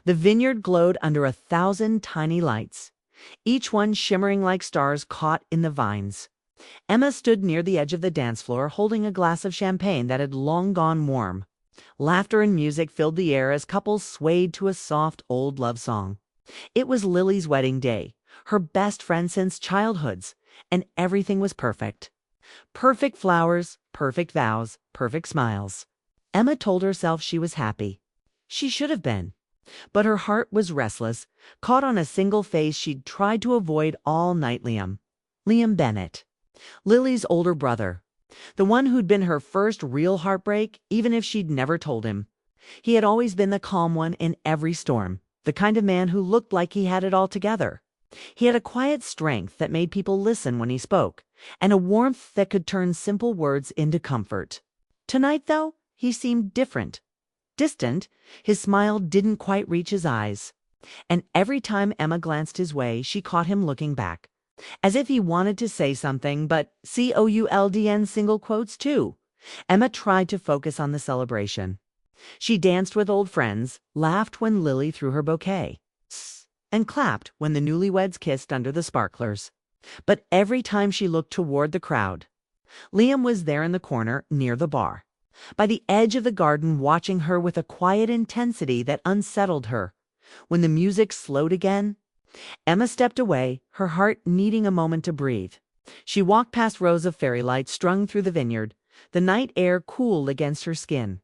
The vineyard glowed under 1,000 tiny lights, each one shimmering like stars caught in the vines. Emma stood near the edge of the dance floor holding a glass of champagne that had long gone warm. Laughter and music filled the air as couples swayed to a soft old love song. It was Lily's wedding day, her best friend since childhood's, and everything was perfect. Perfect flowers, perfect vows, perfect smiles. Emma told herself she was happy. She should have been. But her heart was restless, caught on a single face she'd tried to avoid all night. Liam Bennett. Lily's older brother. The one who'd been her first real heartbreak, even if she'd never told him. He had always been the calm one in every storm, the kind of man who looked like he had it all together. He had a quiet strength that made people listen when he spoke, and a warmth that could turn simple words into comfort. Tonight, though, he seemed different. Distant, his smile didn't quite reach his eyes. And every time Emma glanced his way, she caught him looking back, as if he wanted to say something, but COULDN single quotes too. Emma tried to focus on the celebration. She danced with old friends, laughed when Lily threw her bouquet, and clapped when the newlyweds kissed under the sparklers. But every time she looked toward the crowd, Liam was there in the corner near the bar, by the edge of the garden, watching her with a quiet intensity that unsettled her. When the music slowed again, Emma stepped away, her heart needing a moment to breathe. She walked past rows of fairy lights strung through the vineyard, the night air cool against her skin.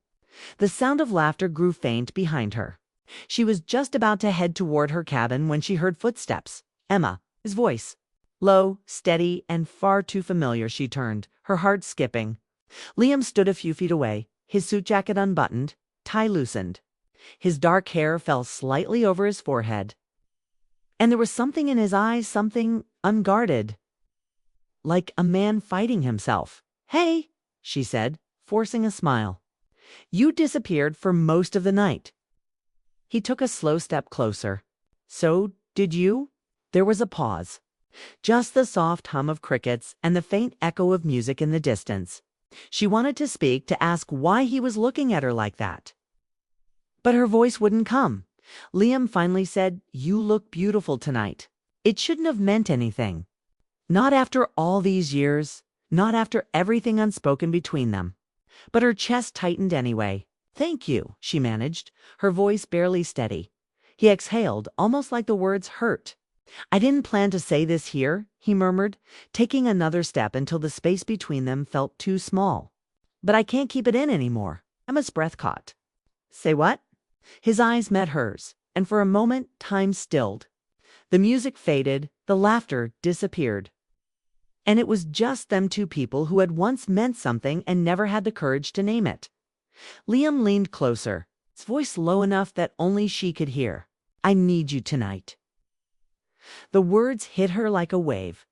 The sound of laughter grew faint behind her. She was just about to head toward her cabin when she heard footsteps. Emma's voice. Low, steady, and far too familiar. She turned, her heart skipping. Liam stood a few feet away, his suit jacket unbuttoned, tie loosened. His dark hair fell slightly over his forehead. And there was something in his eyes, something unguarded. Like a man fighting himself. "Hey," she said, forcing a smile. "You disappeared for most of the night." He took a slow step closer. "So did you?" There was a pause. Just the soft hum of crickets and the faint echo of music in the distance. She wanted to speak, to ask why he was looking at her like that. But her voice wouldn't come. Liam finally said, "You look beautiful tonight." It shouldn't have meant anything. Not after all these years, not after everything unspoken between them. But her chest tightened anyway. "Thank you," she managed, her voice barely steady. He exhaled, almost like the words hurt. "I didn't plan to say this here," he murmured, taking another step until the space between them felt too small. "But I can't keep it in anymore." Emma's breath caught. "Say what?" His eyes met hers, and for a moment time stilled. The music faded, the laughter disappeared. And it was just them two people who had once meant something and never had the courage to name it. Liam leaned closer, his voice low enough that only she could hear. "I need you tonight." The words hit her like a wave,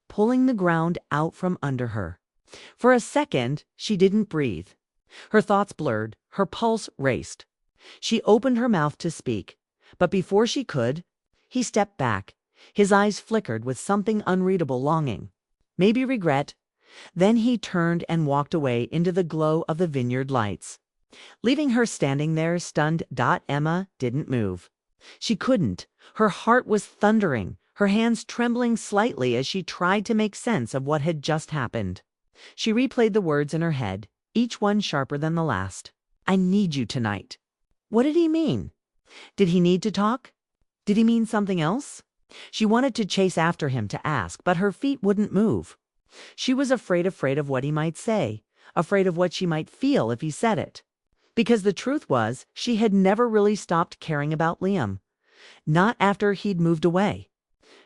pulling the ground out from under her. For a second, she didn't breathe. Her thoughts blurred, her pulse raced. She opened her mouth to speak, but before she could, he stepped back. His eyes flickered with something unreadable longing, maybe regret. Then he turned and walked away into the glow of the vineyard lights, leaving her standing there stunned. Emma didn't move. She couldn't. Her heart was thundering, her hands trembling slightly as she tried to make sense of what had just happened. She replayed the words in her head, each one sharper than the last. "I need you tonight." What did he mean? Did he need to talk? Did he mean something else? She wanted to chase after him to ask, but her feet wouldn't move. She was afraid of what he might say, afraid of what she might feel if he said it. Because the truth was, she had never really stopped caring about Liam. Not after he'd moved away.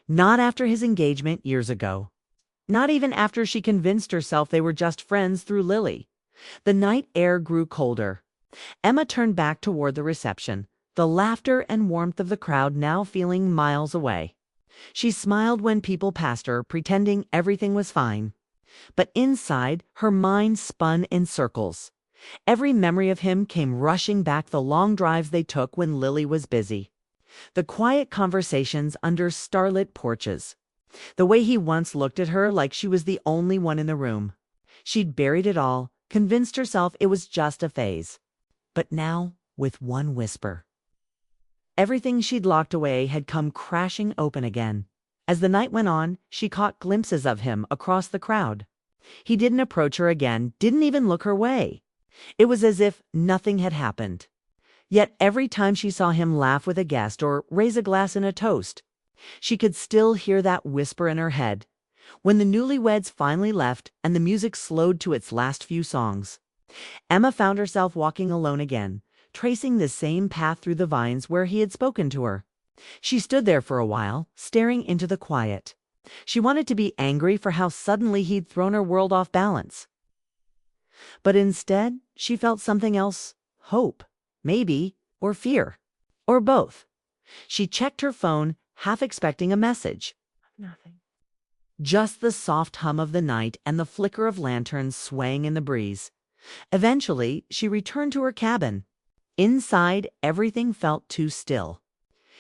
Not after his engagement years ago. Not even after she convinced herself they were just friends through Lily. The night air grew colder. Emma turned back toward the reception, the laughter and warmth of the crowd now feeling miles away. She smiled when people passed her, pretending everything was fine. But inside, her mind spun in circles. Every memory of him came rushing back, the long drives they took when Lily was busy. The quiet conversations under starlit porches. The way he once looked at her like she was the only one in the room. She'd buried it all, convinced herself it was just a phase. But now, with one whisper. Everything she'd locked away had come crashing open again. As the night went on, she caught glimpses of him across the crowd. He didn't approach her again, didn't even look her way. It was as if nothing had happened. Yet every time she saw him laugh with a guest or raise a glass in a toast, she could still hear that whisper in her head. When the newlyweds finally left and the music slowed to its last few songs, Emma found herself walking alone again, tracing the same path through the vines where he had spoken to her. She stood there for a while, staring into the quiet. She wanted to be angry for how suddenly he'd thrown her world off balance. But instead, she felt something else, hope, maybe, or fear, or both. She checked her phone, half expecting a message. Nothing. Just the soft hum of the night and the flicker of lanterns swaying in the breeze. Eventually, she returned to her cabin. Inside, everything felt too still.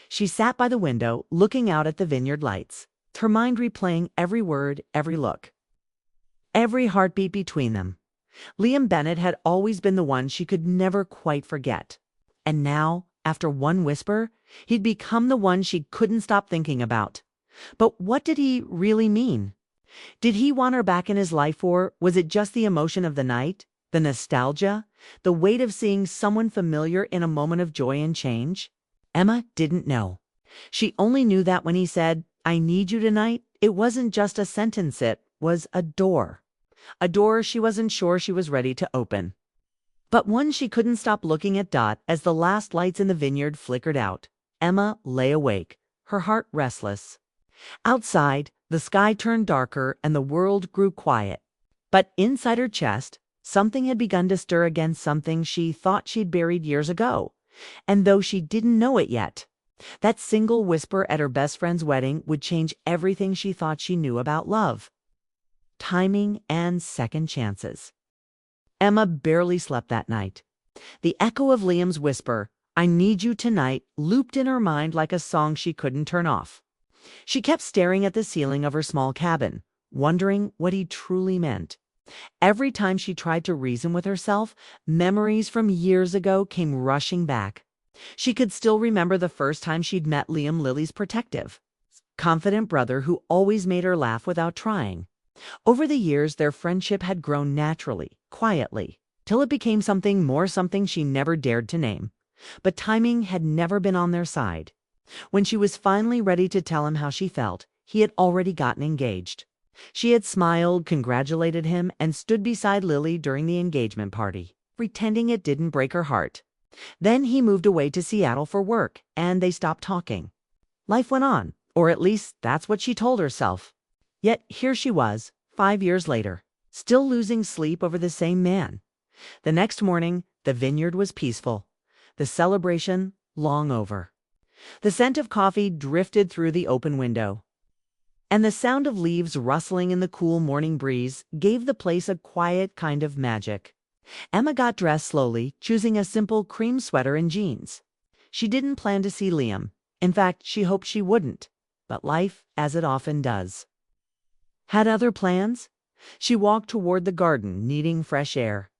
She sat by the window, looking out at the vineyard lights, her mind replaying every word, every look, every heartbeat between them. Liam Bennett had always been the one she could never quite forget. And now, after one whisper, he'd become the one she couldn't stop thinking about. But what did he really mean? Did he want her back in his life, or was it just the emotion of the night, the nostalgia, the weight of seeing someone familiar in a moment of joy and change? Emma didn't know. She only knew that when he said, "I need you tonight," it wasn't just a sentence, it was a door. A door she wasn't sure she was ready to open. But one she couldn't stop looking at. As the last lights in the vineyard flickered out, Emma lay awake, her heart restless. Outside, the sky turned darker and the world grew quiet. But inside her chest, something had begun to stir against something she thought she'd buried years ago. And though she didn't know it yet, that single whisper at her best friend's wedding would change everything she thought she knew about love. Timing and second chances. Emma barely slept that night. The echo of Liam's whisper, "I need you tonight," looped in her mind like a song she couldn't turn off. She kept staring at the ceiling of her small cabin, wondering what he truly meant. Every time she tried to reason with herself, memories from years ago came rushing back. She could still remember the first time she'd met Liam, Lily's protective, confident brother who always made her laugh without trying. Over the years, their friendship had grown naturally, quietly, till it became something she never dared to name. But timing had never been on their side. When she was finally ready to tell him how she felt, he had already gotten engaged. She had smiled, congratulated him, and stood beside Lily during the engagement party, pretending it didn't break her heart. Then he moved away to Seattle for work, and they stopped talking. Life went on, or at least that's what she told herself. Yet here she was, 5 years later, still losing sleep over the same man. The next morning, the vineyard was peaceful. The celebration long over. The scent of coffee drifted through the open window, and the sound of leaves rustling in the cool morning breeze gave the place a quiet kind of magic. Emma got dressed slowly, choosing a simple cream sweater and jeans. She didn't plan to see Liam. In fact, she hoped she wouldn't. But life, as it often does, had other plans. She walked toward the garden, needing fresh air.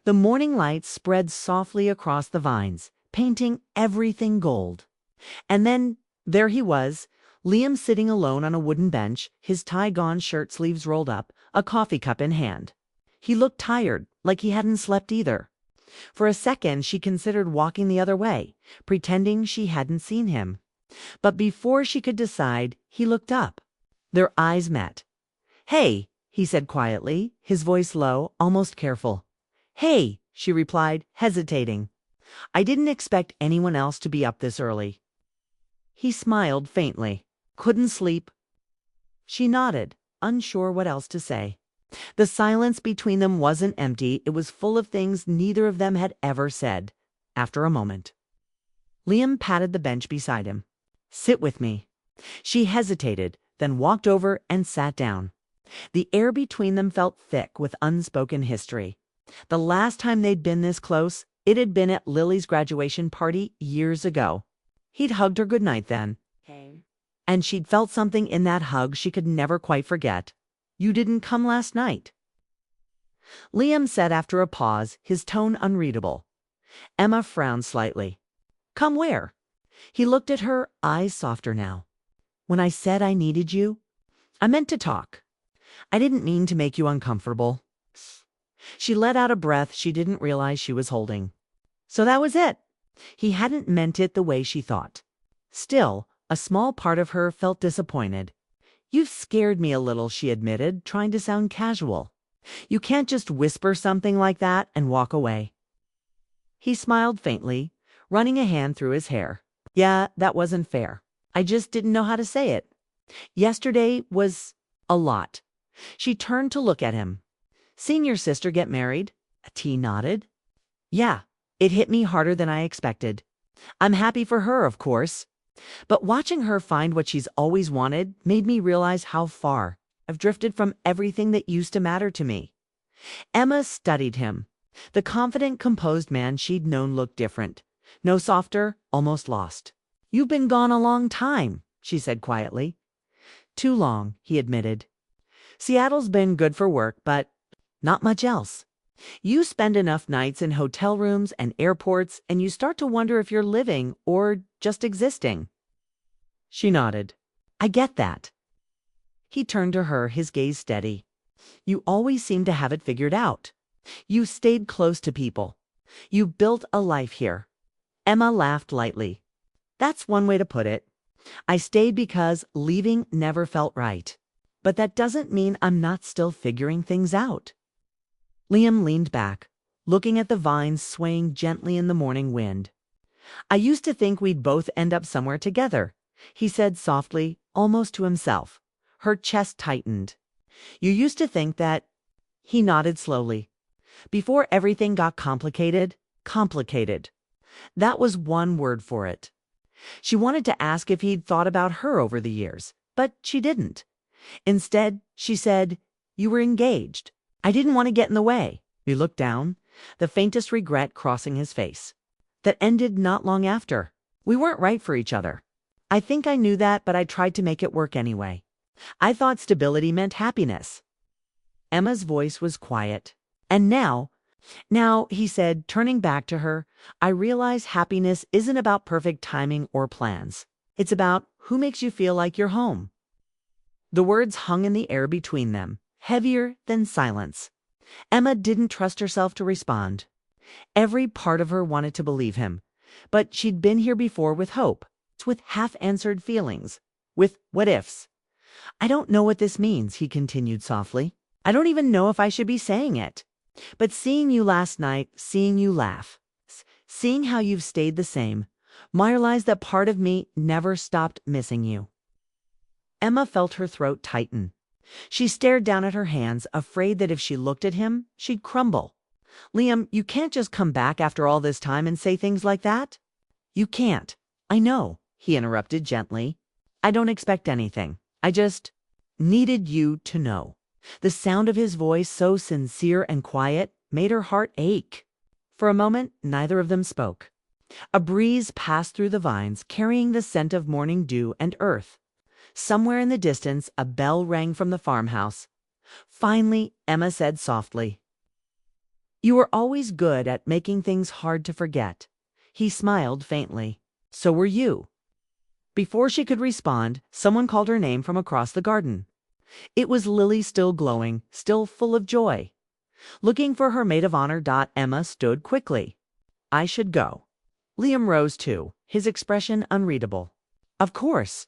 The morning light spread softly across the vines, painting everything gold. And then there he was, Liam sitting alone on a wooden bench, his tie-gone shirt sleeves rolled up, a coffee cup in hand. He looked tired, like he hadn't slept either. For a second, she considered walking the other way, pretending she hadn't seen him. But before she could decide, he looked up. Their eyes met. "Hey," he said quietly, his voice low, almost careful. "Hey," she replied, hesitating. "I didn't expect anyone else to be up this early." He smiled faintly. "Couldn't sleep?" She nodded, unsure what else to say. The silence between them wasn't empty, it was full of things neither of them had ever said. After a moment, Liam patted the bench beside him. "Sit with me." She hesitated, then walked over and sat down. The air between them felt thick with unspoken history. The last time they'd been this close, it had been at Lily's graduation party years ago. He'd hugged her goodnight then. And she'd felt something in that hug she could never quite forget. "You didn't come last night," Liam said after a pause, his tone unreadable. Emma frowned slightly. "Come where?" He looked at her, eyes softer now. When I said I needed you, I meant to talk. I didn't mean to make you uncomfortable. She let out a breath she didn't realize she was holding. So that was it. He hadn't meant it the way she thought. Still, a small part of her felt disappointed. You've scared me a little, she admitted, trying to sound casual. You can't just whisper something like that and walk away. He smiled faintly, running a hand through his hair. Yeah, that wasn't fair. I just didn't know how to say it. Yesterday was a lot. She turned to look at him. Seeing your sister get married? T nodded. Yeah, it hit me harder than I expected. I'm happy for her, of course. But watching her find what she's always wanted made me realize how far I've drifted from everything that used to matter to me. Emma studied him. The confident, composed man she'd known looked different. No softer, almost lost. You've been gone a long time, she said quietly. Too long, he admitted. Seattle's been good for work, but not much else. You spend enough nights in hotel rooms and airports, and you start to wonder if you're living or just existing. She nodded. I get that. He turned to her, his gaze steady. You always seem to have it figured out. You stayed close to people. You built a life here. Emma laughed lightly. That's one way to put it. I stayed because leaving never felt right. But that doesn't mean I'm not still figuring things out. Liam leaned back, looking at the vines swaying gently in the morning wind. I used to think we'd both end up somewhere together, he said softly, almost to himself. Her chest tightened. You used to think that... He nodded slowly. Before everything got complicated. That was one word for it. She wanted to ask if he'd thought about her over the years, but she didn't. Instead, she said, You were engaged. I didn't want to get in the way. He looked down, the faintest regret crossing his face. That ended not long after. We weren't right for each other. I think I knew that, but I tried to make it work anyway. I thought stability meant happiness. Emma's voice was quiet. And now, he said, turning back to her, I realize happiness isn't about perfect timing or plans. It's about who makes you feel like you're home. The words hung in the air between them, heavier than silence. Emma didn't trust herself to respond. Every part of her wanted to believe him, but she'd been here before with hope, with half-answered feelings, with what-ifs. I don't know what this means, he continued softly. I don't even know if I should be saying it. But seeing you last night, seeing you laugh, seeing how you've stayed the same, I realized that part of me never stopped missing you. Emma felt her throat tighten. She stared down at her hands, afraid that if she looked at him, she'd crumble. Liam, you can't just come back after all this time and say things like that. You can't. I know, he interrupted gently. I don't expect anything. I just needed you to know. The sound of his voice, so sincere and quiet, made her heart ache. For a moment, neither of them spoke. A breeze passed through the vines, carrying the scent of morning dew and earth. Somewhere in the distance, a bell rang from the farmhouse. Finally, Emma said softly, You were always good at making things hard to forget. He smiled faintly. So were you. Before she could respond, someone called her name from across the garden. It was Lily, still glowing, still full of joy. Looking for her maid of honor, Emma stood quickly. I should go. Liam rose too, his expression unreadable. Of course.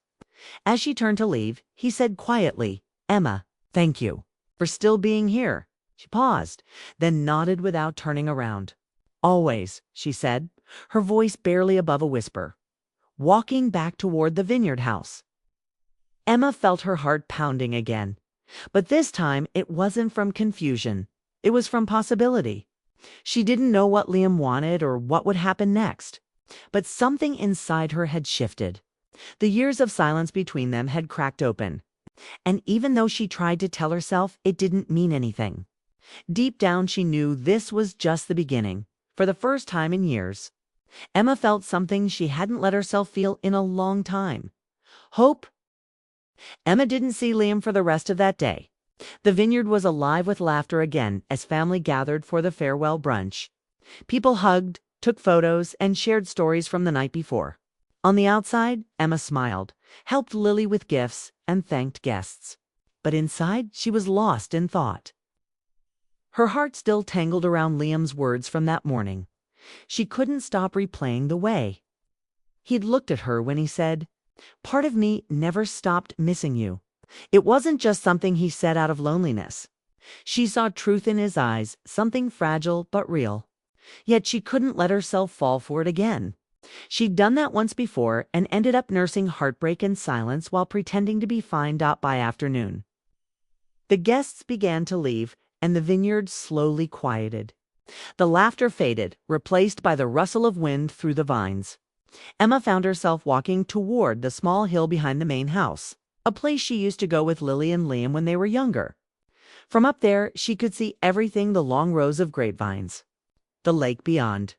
As she turned to leave, he said quietly, Emma, thank you for still being here. She paused, then nodded without turning around. Always, she said, her voice barely above a whisper. Walking back toward the vineyard house. Emma felt her heart pounding again. But this time it wasn't from confusion. It was from possibility. She didn't know what Liam wanted or what would happen next. But something inside her had shifted. The years of silence between them had cracked open. And even though she tried to tell herself it didn't mean anything, deep down she knew this was just the beginning. For the first time in years, Emma felt something she hadn't let herself feel in a long time. Hope. Emma didn't see Liam for the rest of that day. The vineyard was alive with laughter again as family gathered for the farewell brunch. People hugged, took photos, and shared stories from the night before. On the outside, Emma smiled, helped Lily with gifts, and thanked guests. But inside, she was lost in thought. Her heart still tangled around Liam's words from that morning. She couldn't stop replaying the way he'd looked at her when he said, "Part of me never stopped missing you." It wasn't just something he said out of loneliness. She saw truth in his eyes, something fragile but real. Yet she couldn't let herself fall for it again. She'd done that once before and ended up nursing heartbreak in silence while pretending to be fine. By afternoon, the guests began to leave, and the vineyard slowly quieted. The laughter faded, replaced by the rustle of wind through the vines. Emma found herself walking toward the small hill behind the main house, a place she used to go with Lily and Liam when they were younger. From up there, she could see everything: the long rows of grapevines, the lake beyond,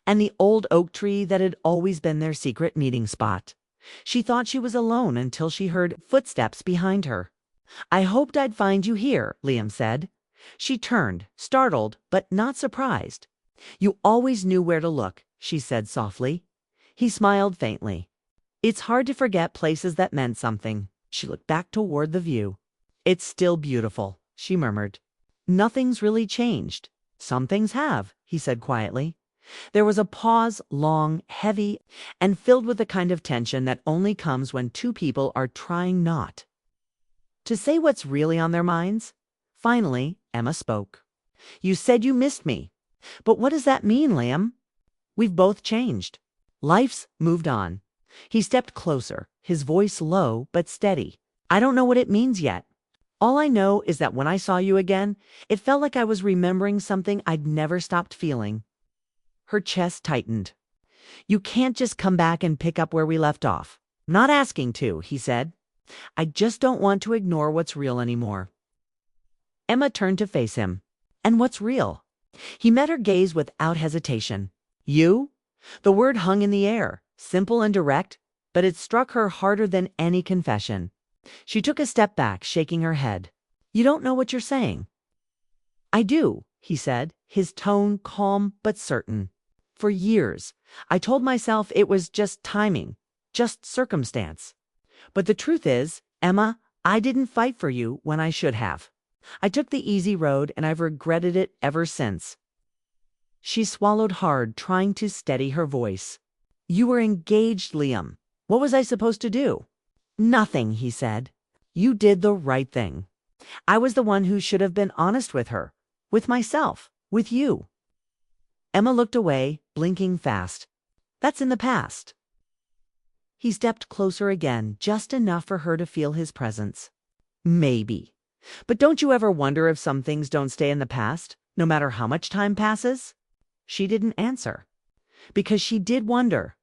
and the old oak tree that had always been their secret meeting spot. She thought she was alone until she heard footsteps behind her. "I hoped I'd find you here," Liam said. She turned, startled but not surprised. "You always knew where to look," she said softly. He smiled faintly. "It's hard to forget places that meant something." She looked back toward the view. "It's still beautiful," she murmured. "Nothing's really changed." "Some things have," he said quietly. There was a pause, long, heavy, and filled with the kind of tension that only comes when two people are trying not to say what's really on their minds. Finally, Emma spoke. "You said you missed me. But what does that mean, Liam?" "We've both changed. Life's moved on." He stepped closer, his voice low but steady. "I don't know what it means yet. All I know is that when I saw you again, it felt like I was remembering something I'd never stopped feeling." Her chest tightened. "You can't just come back and pick up where we left off." "Not asking to," he said. "I just don't want to ignore what's real anymore." Emma turned to face him. "And what's real?" He met her gaze without hesitation. "You?" The word hung in the air, simple and direct, but it struck her harder than any confession. She took a step back, shaking her head. "You don't know what you're saying." "I do," he said, his tone calm but certain. "For years, I told myself it was just timing, just circumstance. But the truth is, Emma, I didn't fight for you when I should have. I took the easy road, and I've regretted it ever since." She swallowed hard, trying to steady her voice. "You were engaged, Liam. What was I supposed to do?" "Nothing," he said. "You did the right thing. I was the one who should have been honest with her, with myself, with you." Emma looked away, blinking fast. "That's in the past." He stepped closer again, just enough for her to feel his presence. "Maybe. But don't you ever wonder if some things don't stay in the past, no matter how much time passes?" She didn't answer. Because she did wonder.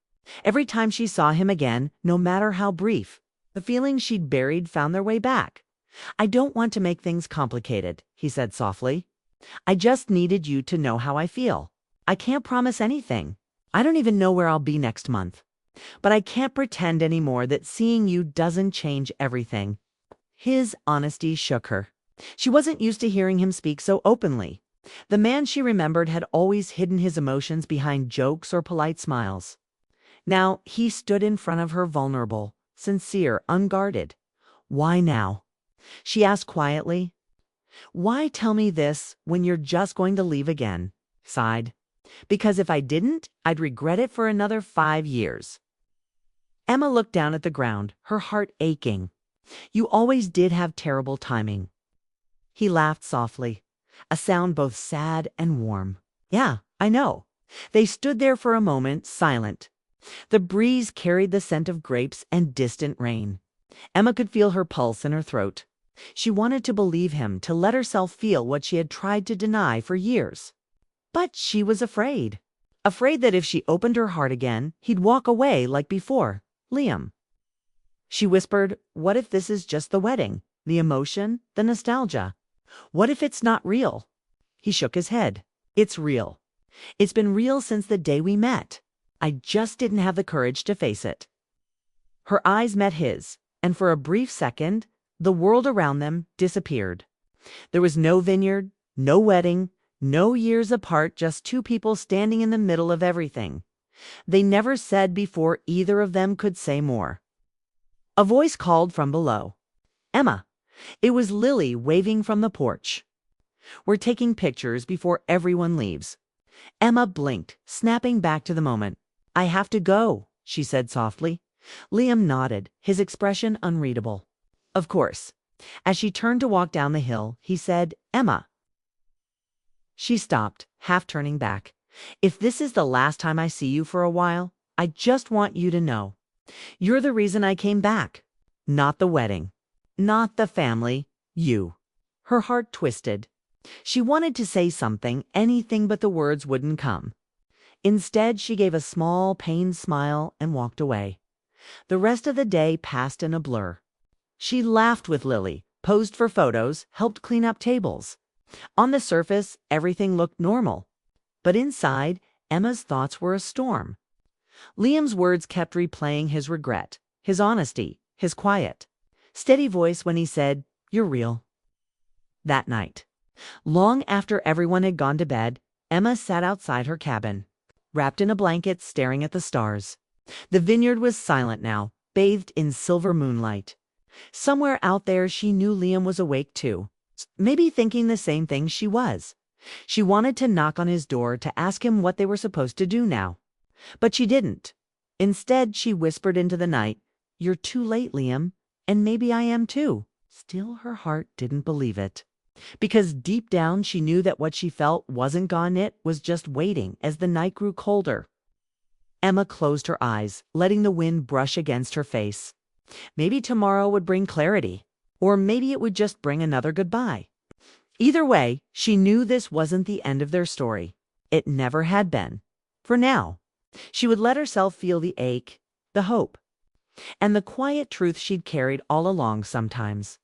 Every time she saw him again, no matter how brief, the feelings she'd buried found their way back. "I don't want to make things complicated," he said softly. "I just needed you to know how I feel. I can't promise anything. I don't even know where I'll be next month. But I can't pretend anymore that seeing you doesn't change everything." His honesty shook her. She wasn't used to hearing him speak so openly. The man she remembered had always hidden his emotions behind jokes or polite smiles. Now he stood in front of her, vulnerable, sincere, unguarded. "Why now?" she asked quietly. "Why tell me this when you're just going to leave again?" Sighed. "Because if I didn't, I'd regret it for another 5 years." Emma looked down at the ground, her heart aching. "You always did have terrible timing." He laughed softly, a sound both sad and warm. "Yeah, I know." They stood there for a moment, silent. The breeze carried the scent of grapes and distant rain. Emma could feel her pulse in her throat. She wanted to believe him, to let herself feel what she had tried to deny for years. But she was afraid. Afraid that if she opened her heart again, he'd walk away like before. "Liam." She whispered, "What if this is just the wedding, the emotion, the nostalgia? What if it's not real?" He shook his head. "It's real. It's been real since the day we met. I just didn't have the courage to face it." Her eyes met his, and for a brief second, the world around them disappeared. There was no vineyard, no wedding, no years apart, just two people standing in the middle of everything. They never said before either of them could say more. A voice called from below. "Emma." It was Lily waving from the porch. "We're taking pictures before everyone leaves." Emma blinked, snapping back to the moment. "I have to go," she said softly. Liam nodded, his expression unreadable. "Of course." As she turned to walk down the hill, he said, "Emma." She stopped, half turning back. "If this is the last time I see you for a while, I just want you to know. You're the reason I came back. Not the wedding. Not the family. You." Her heart twisted. She wanted to say something, anything, but the words wouldn't come. Instead, she gave a small, pained smile and walked away. The rest of the day passed in a blur. She laughed with Lily, posed for photos, helped clean up tables. On the surface, everything looked normal. But inside, Emma's thoughts were a storm. Liam's words kept replaying his regret, his honesty, his quiet, steady voice when he said, "You're real." That night, long after everyone had gone to bed, Emma sat outside her cabin, wrapped in a blanket, staring at the stars. The vineyard was silent now, bathed in silver moonlight. Somewhere out there, she knew Liam was awake too, maybe thinking the same thing she was. She wanted to knock on his door to ask him what they were supposed to do now. But she didn't. Instead, she whispered into the night, "You're too late, Liam, and maybe I am too." Still, her heart didn't believe it. Because deep down, she knew that what she felt wasn't gone, it was just waiting as the night grew colder. Emma closed her eyes, letting the wind brush against her face. Maybe tomorrow would bring clarity, or maybe it would just bring another goodbye. Either way, she knew this wasn't the end of their story. It never had been. For now, she would let herself feel the ache, the hope, and the quiet truth she'd carried all along sometimes.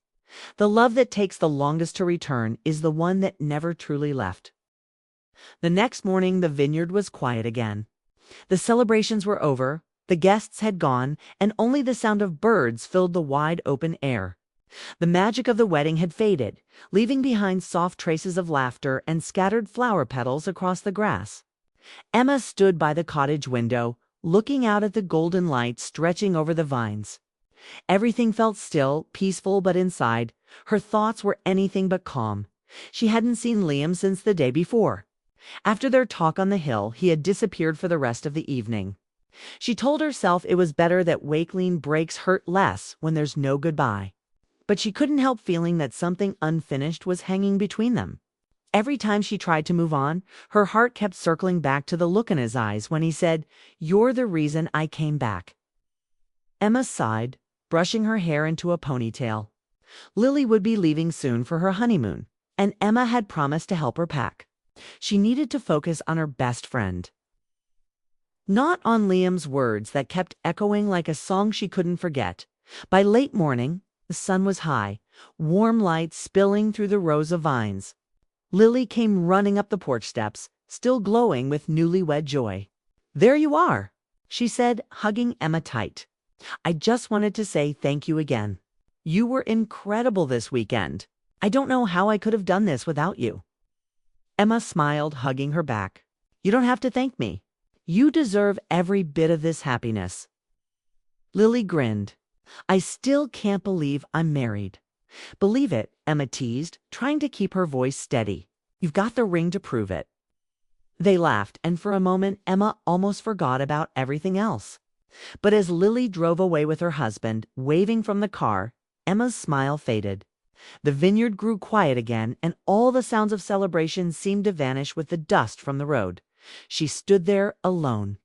The love that takes the longest to return is the one that never truly left. The next morning, the vineyard was quiet again. The celebrations were over, the guests had gone, and only the sound of birds filled the wide open air. The magic of the wedding had faded, leaving behind soft traces of laughter and scattered flower petals across the grass. Emma stood by the cottage window, looking out at the golden light stretching over the vines. Everything felt still, peaceful, but inside, her thoughts were anything but calm. She hadn't seen Liam since the day before. After their talk on the hill, he had disappeared for the rest of the evening. She told herself it was better that wakeling breaks hurt less when there's no goodbye. But she couldn't help feeling that something unfinished was hanging between them. Every time she tried to move on, her heart kept circling back to the look in his eyes when he said, "You're the reason I came back." Emma sighed, brushing her hair into a ponytail. Lily would be leaving soon for her honeymoon, and Emma had promised to help her pack. She needed to focus on her best friend. Not on Liam's words that kept echoing like a song she couldn't forget. By late morning, the sun was high, warm light spilling through the rows of vines. Lily came running up the porch steps, still glowing with newlywed joy. "There you are," she said, hugging Emma tight. "I just wanted to say thank you again. You were incredible this weekend. I don't know how I could have done this without you." Emma smiled, hugging her back. "You don't have to thank me. You deserve every bit of this happiness." Lily grinned. "I still can't believe I'm married." "Believe it," Emma teased, trying to keep her voice steady. "You've got the ring to prove it." They laughed, and for a moment Emma almost forgot about everything else. But as Lily drove away with her husband, waving from the car, Emma's smile faded. The vineyard grew quiet again, and all the sounds of celebration seemed to vanish with the dust from the road. She stood there alone,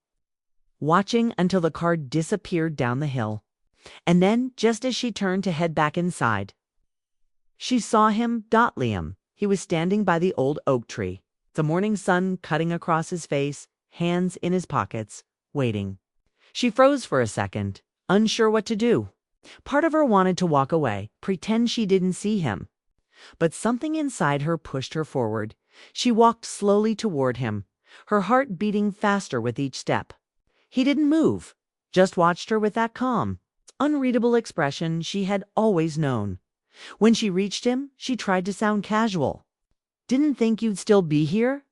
watching until the car disappeared down the hill. And then, just as she turned to head back inside, she saw him, Liam. He was standing by the old oak tree, the morning sun cutting across his face, hands in his pockets, waiting. She froze for a second, unsure what to do. Part of her wanted to walk away, pretend she didn't see him. But something inside her pushed her forward. She walked slowly toward him, her heart beating faster with each step. He didn't move, just watched her with that calm, unreadable expression she had always known. When she reached him, she tried to sound casual. "Didn't think you'd still be here?"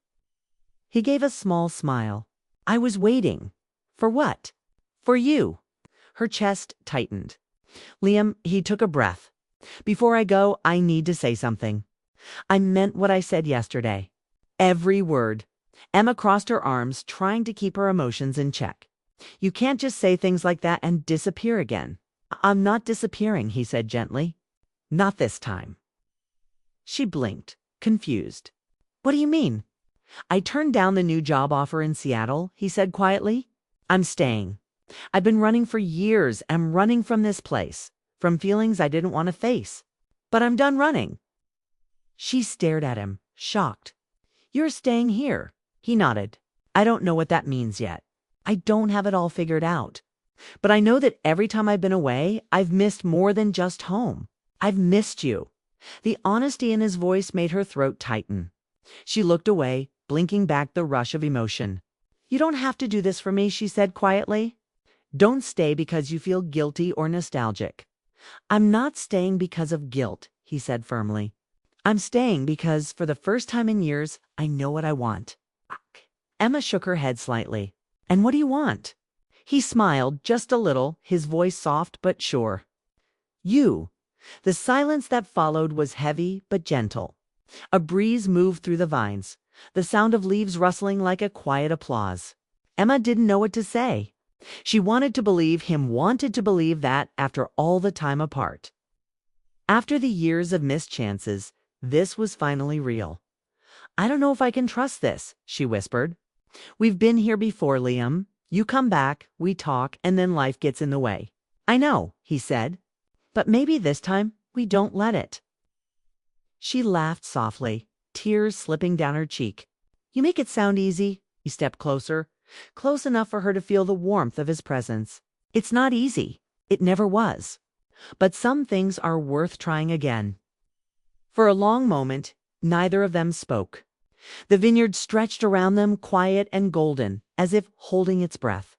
He gave a small smile. "I was waiting." For what? For you. Her chest tightened. Liam, he took a breath. Before I go, I need to say something. I meant what I said yesterday. Every word. Emma crossed her arms, trying to keep her emotions in check. You can't just say things like that and disappear again. I'm not disappearing, he said gently. Not this time. She blinked, confused. What do you mean? I turned down the new job offer in Seattle, he said quietly. I'm staying. I've been running for years. I'm running from this place, from feelings I didn't want to face. But I'm done running. She stared at him, shocked. You're staying here. He nodded. I don't know what that means yet. I don't have it all figured out. But I know that every time I've been away, I've missed more than just home. I've missed you. The honesty in his voice made her throat tighten. She looked away, blinking back the rush of emotion. You don't have to do this for me, she said quietly. Don't stay because you feel guilty or nostalgic. I'm not staying because of guilt, he said firmly. I'm staying because, for the first time in years, I know what I want. Emma shook her head slightly. And what do you want? He smiled just a little, his voice soft but sure. You. The silence that followed was heavy but gentle. A breeze moved through the vines, the sound of leaves rustling like a quiet applause. Emma didn't know what to say. She wanted to believe him, wanted to believe that after all the time apart. After the years of missed chances, this was finally real. I don't know if I can trust this, she whispered. We've been here before, Liam. You come back, we talk, and then life gets in the way. I know, he said. But maybe this time we don't let it. She laughed softly, tears slipping down her cheek. You make it sound easy. He stepped closer, close enough for her to feel the warmth of his presence. It's not easy. It never was. But some things are worth trying again. For a long moment, neither of them spoke. The vineyard stretched around them, quiet and golden, as if holding its breath.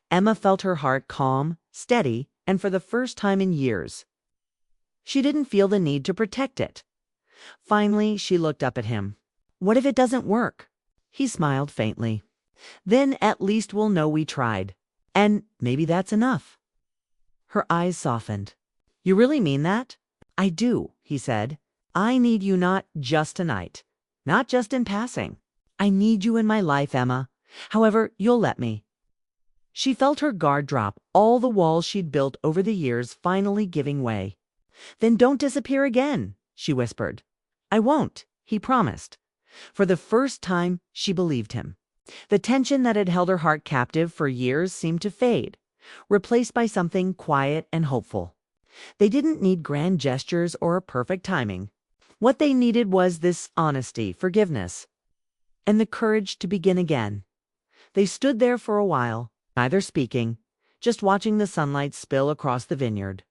Emma felt her heart calm, steady, and for the first time in years. She didn't feel the need to protect it. Finally, she looked up at him. What if it doesn't work? He smiled faintly. Then at least we'll know we tried. And maybe that's enough. Her eyes softened. You really mean that? I do, he said. I need you not just tonight. Not just in passing. I need you in my life, Emma. However, you'll let me. She felt her guard drop, all the walls she'd built over the years finally giving way. Then don't disappear again, she whispered. I won't, he promised. For the first time, she believed him. The tension that had held her heart captive for years seemed to fade, replaced by something quiet and hopeful. They didn't need grand gestures or perfect timing. What they needed was this honesty, forgiveness, and the courage to begin again. They stood there for a while, neither speaking, just watching the sunlight spill across the vineyard.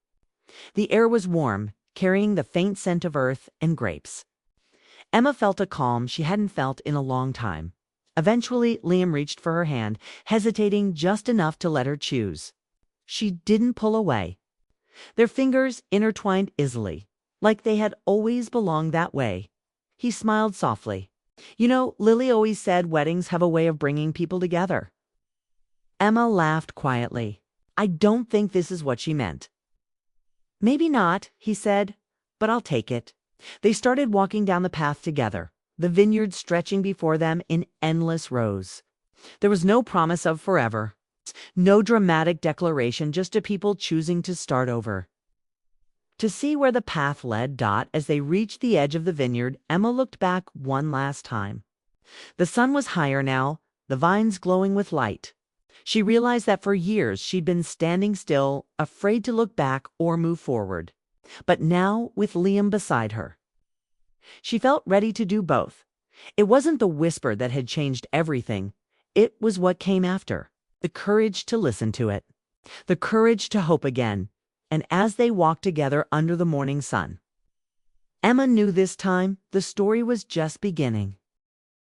The air was warm, carrying the faint scent of earth and grapes. Emma felt a calm she hadn't felt in a long time. Eventually, Liam reached for her hand, hesitating just enough to let her choose. She didn't pull away. Their fingers intertwined easily, like they had always belonged that way. He smiled softly. You know, Lily always said weddings have a way of bringing people together. Emma laughed quietly. I don't think this is what she meant. Maybe not, he said, but I'll take it. They started walking down the path together, the vineyard stretching before them in endless rows. There was no promise of forever, no dramatic declaration, just a people choosing to start over. To see where the path led, as they reached the edge of the vineyard, Emma looked back one last time. The sun was higher now, the vines glowing with light. She realized that for years she'd been standing still, afraid to look back or move forward. But now, with Liam beside her, she felt ready to do both. It wasn't the whisper that had changed everything. It was what came after. The courage to listen to it. The courage to hope again. And as they walked together under the morning sun, Emma knew this time the story was just beginning.